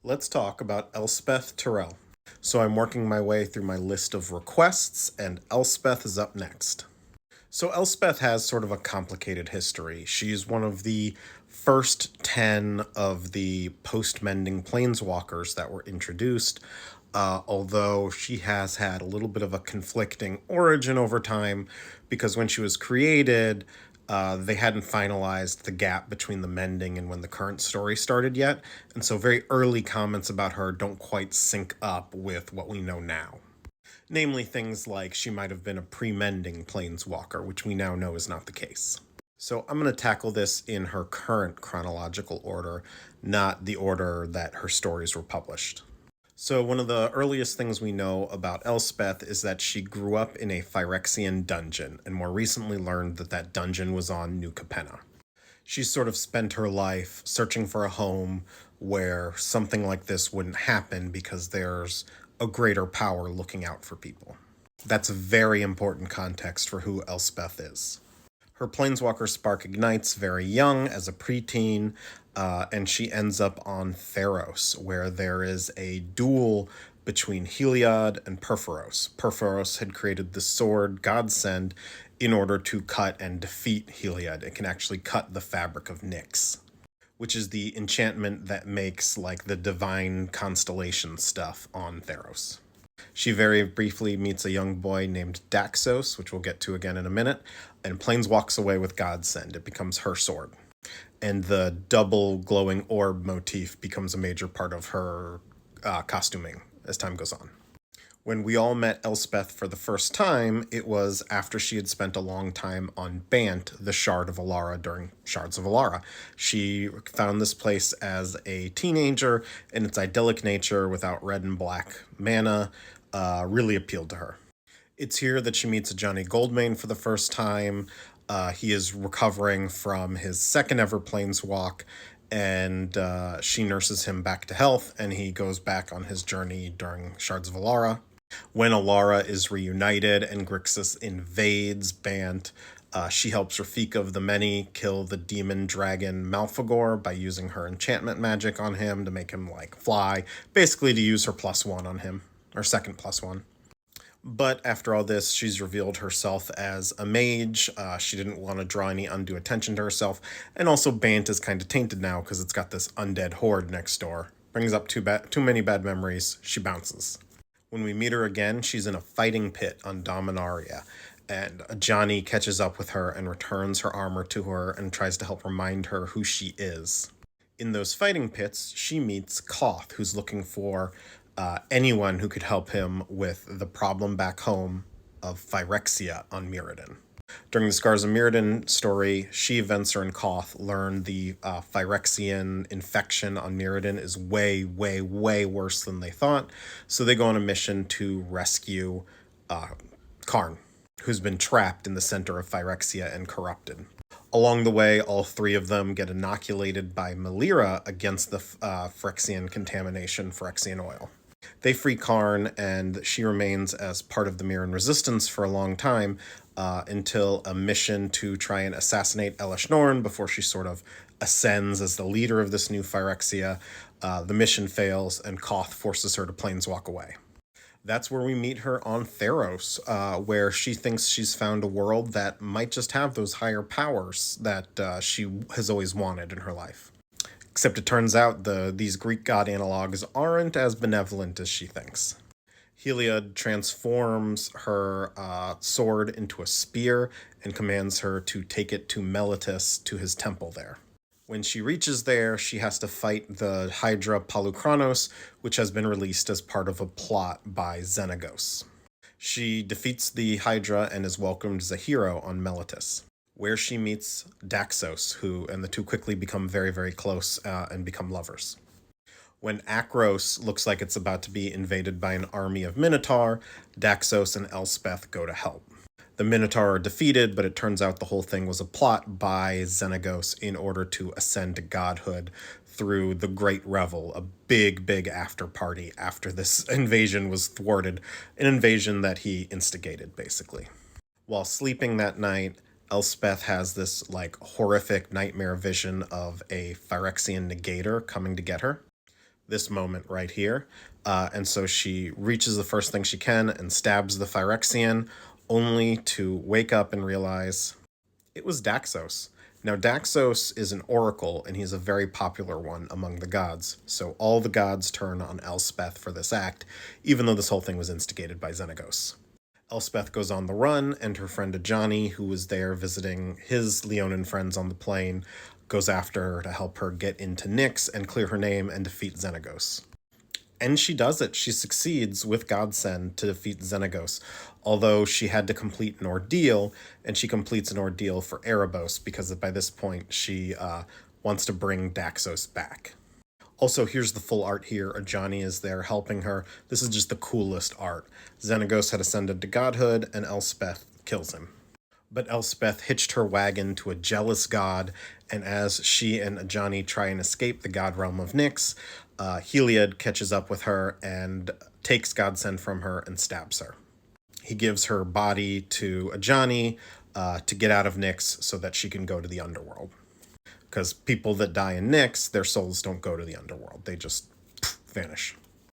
Let's talk about Elspeth Tirel. So I'm working my way through my list of requests, and Elspeth is up next. So Elspeth has sort of a complicated history. She's one of the first 10 of the post-mending planeswalkers that were introduced, although she has had a little bit of a conflicting origin over time because when she was created, they hadn't finalized the gap between the mending and when the current story started yet, and so very early comments about her don't quite sync up with what we know now. Namely, things like she might have been a pre-mending planeswalker, which we now know is not the case. So I'm going to tackle this in her current chronological order, not the order that her stories were published. So one of the earliest things we know about Elspeth is that she grew up in a Phyrexian dungeon, and more recently learned that that dungeon was on New Capenna. She's sort of spent her life searching for a home where something like this wouldn't happen because there's a greater power looking out for people. That's a very important context for who Elspeth is. Her planeswalker spark ignites very young as a preteen, and she ends up on Theros, where there is a duel between Heliod and Perforos. Perforos had created the sword Godsend in order to cut and defeat Heliod. It can actually cut the fabric of Nyx, which is the enchantment that makes like the divine constellation stuff on Theros. She very briefly meets a young boy named Daxos, which we'll get to again in a minute, and planeswalks away with Godsend. It becomes her sword. And the double glowing orb motif becomes a major part of her costuming as time goes on. When we all met Elspeth for the first time, it was after she had spent a long time on Bant, the Shard of Alara, during Shards of Alara. She found this place as a teenager, and its idyllic nature without red and black mana really appealed to her. It's here that she meets Johnny Goldmane for the first time. He is recovering from his second ever planeswalk, and she nurses him back to health, and he goes back on his journey during Shards of Alara. When Alara is reunited and Grixis invades Bant, she helps Rafika of the Many kill the demon dragon Malfagor by using her enchantment magic on him to make him, like, fly. Basically to use her +1 on him, or second +1. But after all this, she's revealed herself as a mage. She didn't want to draw any undue attention to herself. And also Bant is kind of tainted now because it's got this undead horde next door. Brings up too many bad memories. She bounces. When we meet her again, she's in a fighting pit on Dominaria, and Johnny catches up with her and returns her armor to her and tries to help remind her who she is. In those fighting pits, she meets Koth, who's looking for anyone who could help him with the problem back home of Phyrexia on Mirrodin. During the Scars of Mirrodin story, she, Venser, and Koth learn the Phyrexian infection on Mirrodin is way, way, way worse than they thought, so they go on a mission to rescue Karn, who's been trapped in the center of Phyrexia and corrupted. Along the way, all three of them get inoculated by Melira against the Phyrexian contamination, Phyrexian oil. They free Karn, and she remains as part of the Mirren Resistance for a long time, until a mission to try and assassinate Elesh Norn before she sort of ascends as the leader of this new Phyrexia. The mission fails, and Koth forces her to planeswalk away. That's where we meet her on Theros, where she thinks she's found a world that might just have those higher powers that she has always wanted in her life. Except it turns out these Greek god analogs aren't as benevolent as she thinks. Heliod transforms her sword into a spear and commands her to take it to Meletis, to his temple there. When she reaches there, she has to fight the Hydra Palukranos, which has been released as part of a plot by Xenagos. She defeats the Hydra and is welcomed as a hero on Meletis, where she meets Daxos, and the two quickly become very, very close and become lovers. When Akros looks like it's about to be invaded by an army of Minotaur, Daxos and Elspeth go to help. The Minotaur are defeated, but it turns out the whole thing was a plot by Xenagos in order to ascend to godhood through the Great Revel, a big, big after party after this invasion was thwarted, an invasion that he instigated, basically. While sleeping that night, Elspeth has this, like, horrific nightmare vision of a Phyrexian negator coming to get her. this moment right here. And so she reaches the first thing she can and stabs the Phyrexian, only to wake up and realize it was Daxos. Now, Daxos is an oracle, and he's a very popular one among the gods. So all the gods turn on Elspeth for this act, even though this whole thing was instigated by Xenagos. Elspeth goes on the run, and her friend Ajani, who was there visiting his Leonin friends on the plane, goes after her to help her get into Nyx and clear her name and defeat Xenagos. And she does it. She succeeds with Godsend to defeat Xenagos, although she had to complete an ordeal, and she completes an ordeal for Erebos because by this point she wants to bring Daxos back. Also, here's the full art here. Ajani is there helping her. This is just the coolest art. Xenagos had ascended to godhood, and Elspeth kills him. But Elspeth hitched her wagon to a jealous god, and as she and Ajani try and escape the god realm of Nyx, Heliod catches up with her and takes Godsend from her and stabs her. He gives her body to Ajani to get out of Nyx so that she can go to the underworld. Because people that die in Nyx, their souls don't go to the underworld. They just vanish.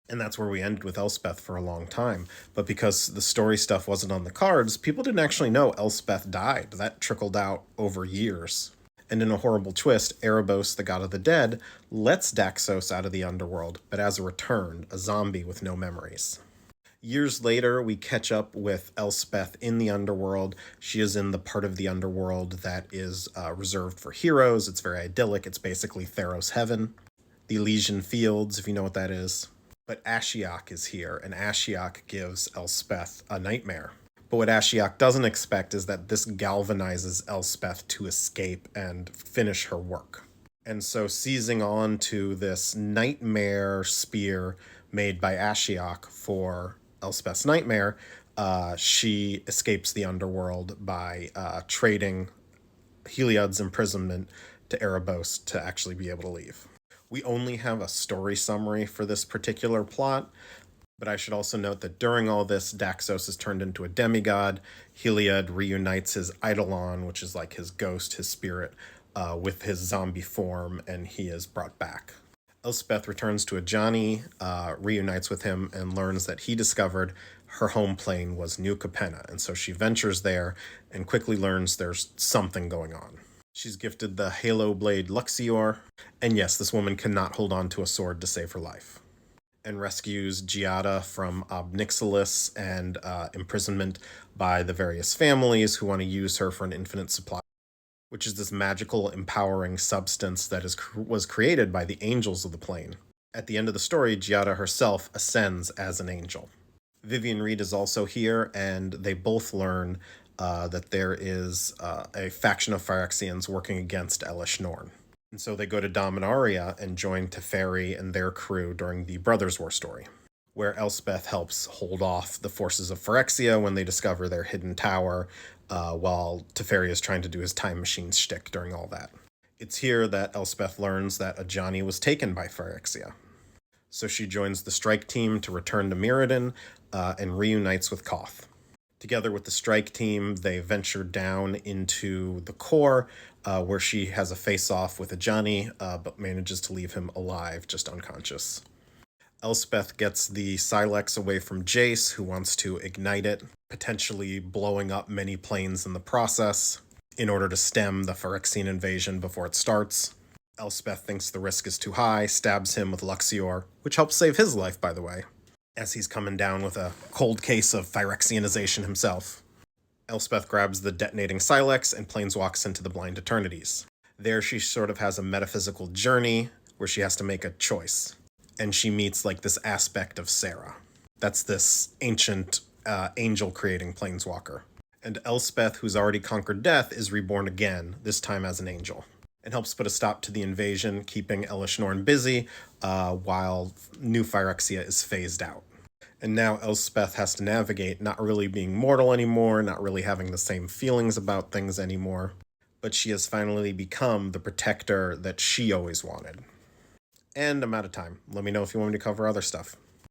And that's where we ended with Elspeth for a long time. But because the story stuff wasn't on the cards, people didn't actually know Elspeth died. That trickled out over years. And in a horrible twist, Erebos, the god of the dead, lets Daxos out of the underworld, but as a return, a zombie with no memories. Years later, we catch up with Elspeth in the underworld. She is in the part of the underworld that is reserved for heroes. It's very idyllic. It's basically Theros heaven. The Elysian Fields, if you know what that is. But Ashiok is here, and Ashiok gives Elspeth a nightmare. But what Ashiok doesn't expect is that this galvanizes Elspeth to escape and finish her work. And so seizing on to this nightmare spear made by Ashiok for Elspeth's nightmare, she escapes the underworld by trading Heliod's imprisonment to Erebos to actually be able to leave. We only have a story summary for this particular plot, but I should also note that during all this, Daxos is turned into a demigod. Heliod reunites his Eidolon, which is like his ghost, his spirit, with his zombie form, and he is brought back. Elspeth returns to Ajani, reunites with him, and learns that he discovered her home plane was New Capenna, and so she ventures there and quickly learns there's something going on. She's gifted the Halo Blade Luxior, and yes, this woman cannot hold on to a sword to save her life. And rescues Giada from Obnixilis and imprisonment by the various families who want to use her for an infinite supply, which is this magical, empowering substance that was created by the angels of the plane. At the end of the story, Giada herself ascends as an angel. Vivian Reed is also here, and they both learn that there is a faction of Phyrexians working against Elish Norn. And so they go to Dominaria and join Teferi and their crew during the Brothers' War story, where Elspeth helps hold off the forces of Phyrexia when they discover their hidden tower, while Teferi is trying to do his time machine shtick during all that. It's here that Elspeth learns that Ajani was taken by Phyrexia. So she joins the strike team to return to Mirrodin and reunites with Koth. Together with the strike team, they venture down into the core, where she has a face-off with Ajani, but manages to leave him alive, just unconscious. Elspeth gets the Silex away from Jace, who wants to ignite it, potentially blowing up many planes in the process, in order to stem the Phyrexian invasion before it starts. Elspeth thinks the risk is too high, stabs him with Luxior, which helps save his life, by the way, as he's coming down with a cold case of Phyrexianization himself. Elspeth grabs the detonating Silex and planeswalks into the Blind Eternities. There she sort of has a metaphysical journey where she has to make a choice. And she meets like this aspect of Sarah. That's this ancient angel-creating planeswalker. And Elspeth, who's already conquered death, is reborn again, this time as an angel, and helps put a stop to the invasion, keeping Elish Norn busy while new Phyrexia is phased out. And now Elspeth has to navigate not really being mortal anymore, not really having the same feelings about things anymore, but she has finally become the protector that she always wanted. And I'm out of time. Let me know if you want me to cover other stuff.